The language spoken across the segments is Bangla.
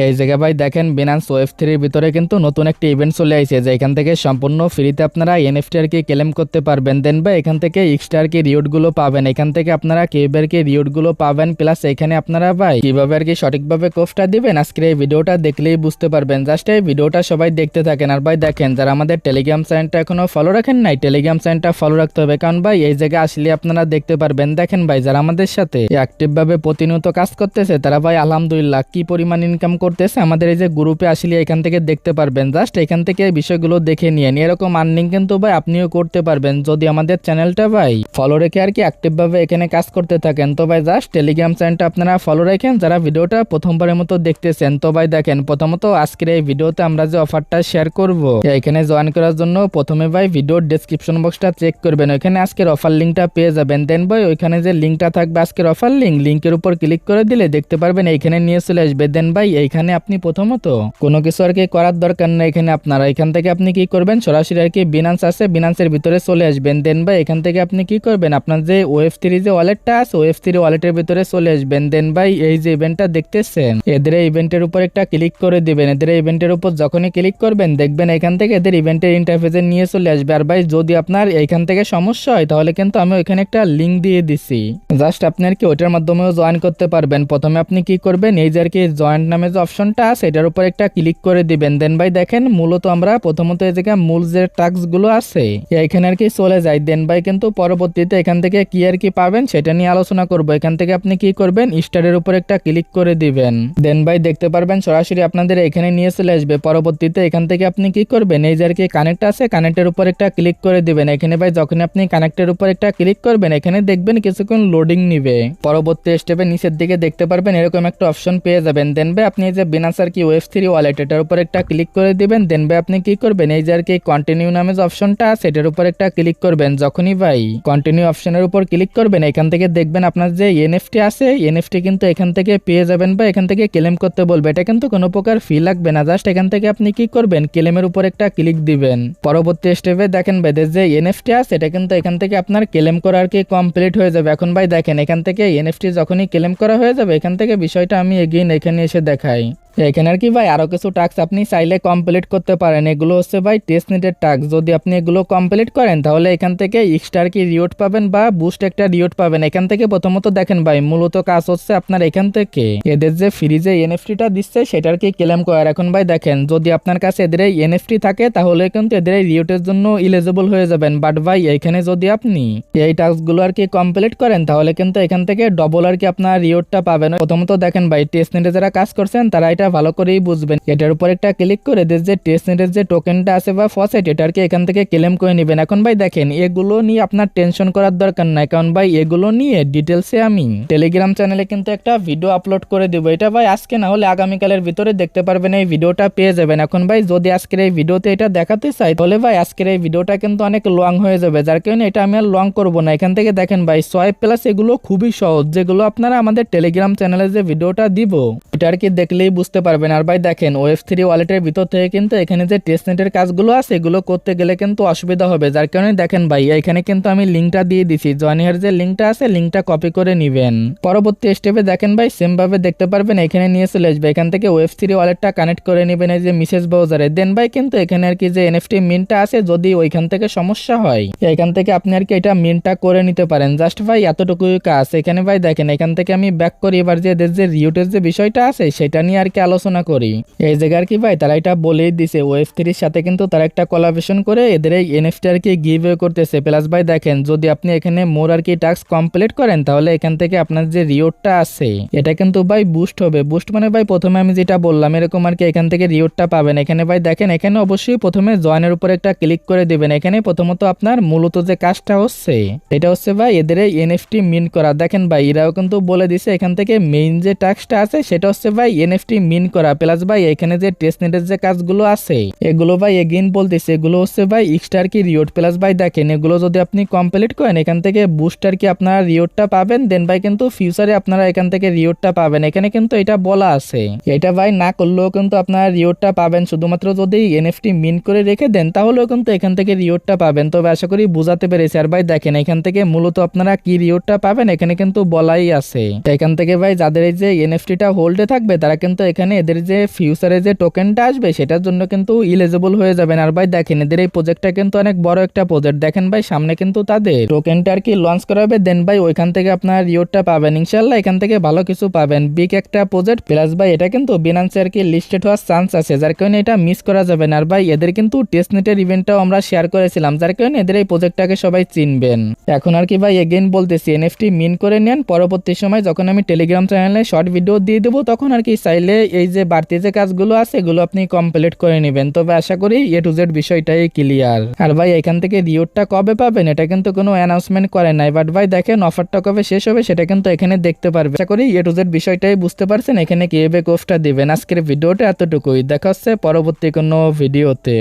এই জায়গায় ভাই দেখেন বিনান্স ওয়েব3 এর ভিতরে কিন্তু নতুন একটা ইভেন্ট চলে আইছে, যে এখান থেকে সম্পূর্ণ ফ্রিতে আপনারা এনএফটি আর কি ক্লেম করতে পারবেন। দেন ভাই এখান থেকে এক্সট্রা আর কি রিওয়ার্ড গুলো পাবেন, এখান থেকে আপনারা কিভাবে আর কি রিওয়ার্ড গুলো পাবেন, প্লাস এখানে আপনারা ভাই কিভাবে আর কি সঠিকভাবে কোফটা দিবেন আজকের এই ভিডিওটা দেখলেই বুঝতে পারবেন। জাস্ট এই ভিডিওটা সবাই দেখতে থাকেন। আর ভাই দেখেন যারা আমাদের টেলিগ্রাম চ্যানেলটা এখনো ফলো রাখেন নাই, টেলিগ্রাম চ্যানেলটা ফলো রাখতে হবে, কারণ ভাই এই জায়গায় আসলে আপনারা দেখতে পারবেন। দেখেন ভাই যারা আমাদের সাথে অ্যাক্টিভ ভাবে প্রতিনিয়ত কাজ করতেছে তারা ভাই আলহামদুলিল্লাহ কি পরিমাণ ইনকাম করতেছে আমাদের এই যে গ্রুপে আসলে এখান থেকে দেখতে পারবেন। জাস্ট এখান থেকে এই বিষয়গুলো দেখে নিয়ে এরকম আর্নিং কিন্তু ভাই আপনিও করতে পারবেন যদি আমাদের চ্যানেলটা ভাই ফলো রেখে আর কি অ্যাক্টিভ ভাবে এখানে কাজ করতে থাকেন। তো ভাই জাস্ট টেলিগ্রাম চ্যানেলটা আপনারা ফলো রাখেন যারা ভিডিওটা প্রথমবারের মতো দেখতেছেন। তো ভাই দেখেন প্রথমত আজকের এই ভিডিওতে আমরা যে অফারটা শেয়ার করব এখানে জয়েন করার জন্য প্রথমে ভাই ভিডিওর ডেসক্রিপশন বক্সটা চেক করবেন, ওইখানে আজকের অফার লিঙ্কটা পেয়ে যাবেন। দেন ভাই ওইখানে যে লিঙ্কটা থাকবে আজকের অফার লিঙ্কের উপর ক্লিক করে দিলে দেখতে পারবেন এইখানে নিয়ে চলে আসবে। দেন ভাই এইখানে আপনি প্রথমত কোনো কিছু আর কি করার দরকার নেই, এখানে আপনারা এখান থেকে আপনি কি করবেন সরাসরি আর কি বিনান্স আছে বিনান্সের ভিতরে চলে আসবেন। দেন ভাই এখান থেকে আপনি কি করবেন আপনার যে ওয়েব3 যে ওয়ালেটটা আছে ওয়েব3 ওয়ালেটের ভিতরে চলে আসবেন। দেন ভাই এই যে ইভেন্টটা দেখতেছেন এদের ইভেন্টের উপর একটা ক্লিক করে দিবেন। এদের ইভেন্টের উপর যখনই ক্লিক করবেন দেখবেন এখান থেকে এদের ইভেন্টের ইন্টারফেসে নিয়ে চলে আসবে। আর ভাই যদি আপনার এইখান থেকে সমস্যা হয় তাহলে কিন্তু আমি ওইখানে একটা লিঙ্ক দিয়ে দিছি, জাস্ট আপনি আর কি ওইটার মাধ্যমেও জয়েন করতে পারবেন। প্রথমে আপনি কি করবেন এই যে আর কি জয়েন্ট নামে যে অপশনটা আছে এটার উপর একটা ক্লিক করে দিবেন। দেন ভাই দেখেন মূলত আমরা প্রথমত এই জায়গায় মূল যে টাস্ক গুলো আছে এখানে আর কি চলে যাই। দেন ভাই কিন্তু পরবর্তীতে এখান থেকে কি আর কি পাবেন সেটা নিয়ে আলোচনা করব। এখান থেকে আপনি কি করবেন স্টারের উপর একটা ক্লিক করে দিবেন। দেন ভাই দেখতে পারবেন সরাসরি আপনাদের এখানে নিয়ে চলে আসবে। পরবর্তীতে এখান থেকে আপনি কি করবেন এই যে আর কি কানেক্ট আছে কানেক্টের উপর একটা ক্লিক করে দিবেন। এখানে ভাই যখন আপনি কানেক্টের উপর একটা ক্লিক করবেন এখানে দেখবেন কিছুক্ষণ লোডিং নিবে। পরবর্তী স্টেপে নিচের দিকে দেখতে পারবেন এরকম একটা অপশন পেয়ে যাবেন। দেন ভাই আপনি এই যে বিনান্স আর কি ওয়েব3 ওয়ালেট এটার উপর একটা ক্লিক করে দিবেন। দেন ভাই আপনি কি করবেন এই যে আর কি কন্টিনিউ নামে যে অপশনটা আছে এটার উপর একটা ক্লিক করবেন। যখনই ভাই কন্টিনিউ অপশনের উপর ক্লিক করবেন এখান থেকে দেখবেন আপনার যে এনএফটি আছে এনএফটি কিন্তু এখান থেকে পেয়ে যাবেন বা এখান থেকে ক্লেম করতে বলবে। এটা কিন্তু কোনো প্রকার ফি লাগবে না, জাস্ট এখান থেকে আপনি কি করবেন ক্লেমের উপর একটা ক্লিক দিবেন। পরবর্তী স্টেপে দেখেন ভাই যে এনএফটি আছে এটা কিন্তু এখান থেকে আপনার ক্লেম করা আর কি কমপ্লিট হয়ে যাবে। এখন ভাই দেখেন এখান থেকে এনএফটি যখনই ক্লেম করা হয়ে যাবে এখান থেকে বিষয়টা আমি এগেইন এখানে এসে দেখাই। এখানে আর কি ভাই আরো কিছু টাস্ক আপনি চাইলে কমপ্লিট করতে পারেন। এগুলো হচ্ছে ভাই টেস্ট নেটের টাস্ক, যদি আপনি এগুলো কমপ্লিট করেন তাহলে এখান থেকে এক্সট্রা কি রিওয়ার্ড পাবেন বা বুস্ট একটা রিওয়ার্ড পাবেন। এখান থেকে প্রথমত দেখেন ভাই মূলত কাজ হচ্ছে আপনার এখান থেকে এদের যে ফ্রি যে এনএফটিটা দিচ্ছে সেটার কি ক্লেম করার। এখন ভাই দেখেন যদি আপনার কাছে এদের এই এনএফটি থাকে তাহলে কিন্তু এদের এই রিওয়ার্ডের জন্য এলিজিবল হয়ে যাবেন। বাট ভাই এখানে যদি আপনি এই টাস্কগুলো আর কি কমপ্লিট করেন তাহলে কিন্তু এখান থেকে ডবল আর কি আপনার রিওয়ার্ডটা পাবেন। প্রথমত দেখেন ভাই টেস্ট নেটে যারা কাজ করছেন তারা এটা ভালো করেই বুঝবেন। এটার উপর একটা ক্লিক করে যে টেস্ট নেটের যে টোকেনটা আছে বা ফসেট এটার কি এখান থেকে ক্লেম করে নেবেন। এখন ভাই দেখেন এগুলো নিয়ে আপনার টেনশন করার দরকার নাই, কারণ ভাই এগুলো নিয়ে ডিটেলসে আমি টেলিগ্রাম চ্যানেলে কিন্তু একটা ভিডিও আপলোড করে দেবো। এটা ভাই আজকে না হলে আগামীকালের ভিতরে দেখতে পারবেন, এই ভিডিওটা পেয়ে যাবেন। এখন ভাই যদি আজকের এই ভিডিওতে এটা দেখাতে চাই তাহলে ভাই আজকের এই ভিডিওটা কিন্তু অনেক লং হয়ে যাবে, যার কারণে এটা আমি আর লং করবো না। এখান থেকে দেখেন ভাই সোয়াইপ প্লাস এগুলো খুবই সহজ, যেগুলো আপনারা আমাদের টেলিগ্রাম চ্যানেলে যে ভিডিওটা দিব এটা আর কি দেখলেই বুঝতে পারবেন। আর ভাই দেখেন ওয়েব3 ওয়ালেটের ভিতর থেকে কিন্তু এখানে যে টেস্টনেটের কাজগুলো আছে এগুলো করতে গেলে কিন্তু অসুবিধা হবে, যার কারণে দেখেন ভাই এখানে কিন্তু আমি লিঙ্কটা দিয়ে দিছি, জয়েনিয়ার যে লিঙ্কটা আছে লিঙ্কটা কপি করে নেবেন। পরবর্তী স্টেপে দেখেন ভাই সেম ভাবে দেখতে পারবেন এখানে নিয়ে চলে আসবে। এখান থেকে ওয়েব3 ওয়ালেটটা কানেক্ট করে নেবেন এই যে মেসেজ ব্রাউজারে। দেন ভাই কিন্তু এখানে আর কি যে এনএফটি মিনটা আছে যদি ওইখান থেকে সমস্যা হয় এখান থেকে আপনি আর কি এটা মিনটা করে নিতে পারেন। জাস্ট ভাই এতটুকুই কাজ। এখানে ভাই দেখেন এখান থেকে আমি ব্যাক করি, এবার যে এদের যে রিওটের যে বিষয়টা আছে সেটা নিয়ে আর কি আলোচনা করি। এই জায়গায় আর কি ভাই তারা এটা বলেই দিছে ওয়েব3 এর সাথে কিন্তু তারা একটা কোলাবোরেশন করে এদের এই এনএফটি আর কি গিভওয়ে করতেছে। প্লাস ভাই দেখেন যদি আপনি এখানে মোর আর কি টাস্ক কমপ্লিট করেন তাহলে এখান থেকে আপনার যে রিওয়ার্ডটা আছে এটা কিন্তু ভাই বুস্ট হবে। বুস্ট মানে ভাই প্রথমে আমি যেটা বললাম এরকম আর কি এখান থেকে রিওয়ার্ডটা পাবেন। এখানে ভাই দেখেন এখানে অবশ্যই প্রথমে জয়েনের উপর একটা ক্লিক করে দিবেন। এখানে প্রথমত আপনার মূলত যে কাজটা হচ্ছে এটা হচ্ছে ভাই এদের এই এনএফটি মিন্ট করা। দেখেন ভাই এরাও কিন্তু বলে দিছে এখান থেকে মেইন যে টাস্কটা আছে সেটা হচ্ছে ভাই এনএফটি মিন্ট করা। প্লাস ভাই এখানে যে টেস্টনেটের যে কাজগুলো আছে এগুলো ভাই এগেইন বলতেছে এগুলো হচ্ছে ভাই এক্সট্রা কি রিওয়ার্ড। প্লাস ভাই দেখেন এগুলো যদি আপনি কমপ্লিট করেন এখান থেকে বুস্টার কি আপনারা রিওয়ার্ডটা পাবেন। দেন ভাই কিন্তু ফিউচারে আপনারা এখান থেকে রিওয়ার্ডটা পাবেন। এখানে কিন্তু এটা বলা আছে, এটা ভাই না করলেও কিন্তু আপনারা রিওয়ার্ডটা পাবেন, শুধুমাত্র যদি এনএফটি মিন্ট করে রেখে দেন তাহলেও কিন্তু এখান থেকে রিওয়ার্ডটা পাবেন। তবে আশা করি বুঝাতে পেরেছি। আর ভাই দেখেন এখান থেকে মূলত আপনারা কি রিওয়ার্ডটা পাবেন এখানে কিন্তু বলাই আছে। এখান থেকে ভাই যাদের এই যে এনএফটিটা হোল্ডে থাকবে তারা কিন্তু এখানে এদের যে ফিউচারে যে টোকেনটা আসবে সেটার জন্য কিন্তু ইলিজিবল হয়ে যাবেন। আর ভাই দেখেন এদের এই প্রজেক্টটা কিন্তু অনেক বড় একটা প্রজেক্ট, দেখেন ভাই সামনে কিন্তু তাদের টোকেনটা আর কি লঞ্চ করা হবে, দেন ভাই ওইখান থেকে আপনার রিওয়ার্ডটা পাবেন ইনশাল্লাহ, এখান থেকে ভালো কিছু পাবেন, বিগ একটা প্রজেক্ট প্লাস ভাই এটা কিন্তু বিনান্সে আর কি লিস্টেড হওয়ার চান্স আছে, যার কারণে এটা মিস করা যাবে না। আর ভাই এদের কিন্তু টেস্টনেটের ইভেন্টটাও আমরা শেয়ার করেছিলাম, যার কারণে এদের এই প্রজেক্টটাকে সবাই চিনবেন। এখন আর কি ভাই এগেইন বলতেছি এনএফটি মিন করে নেন, পরবর্তী সময় যখন আমি টেলিগ্রাম চ্যানেলে শর্ট ভিডিও দিয়ে দেবো তখন আর কি চাইলে এই যে বাড়তি যে কাজগুলো আছে এগুলো আপনি কমপ্লিট করে নেবেন। তবে আশা করি এ টু জেড বিষয়টাই ক্লিয়ার। আর ভাই এখান থেকে রিওয়ার্ডটা কবে পাবেন এটা কিন্তু কোনো অ্যানাউন্সমেন্ট করে নাই, বাট ভাই দেখেন অফারটা কবে শেষ হবে সেটা কিন্তু এখানে দেখতে পারবে। আশা করি এ টু জেড বিষয়টাই বুঝতে পারছেন, এখানে কিভাবে কোফটা দিবেন। আজকের ভিডিওটা এতটুকুই, দেখা হচ্ছে পরবর্তী কোনো ভিডিওতে।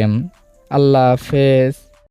আল্লাহ হাফেজ।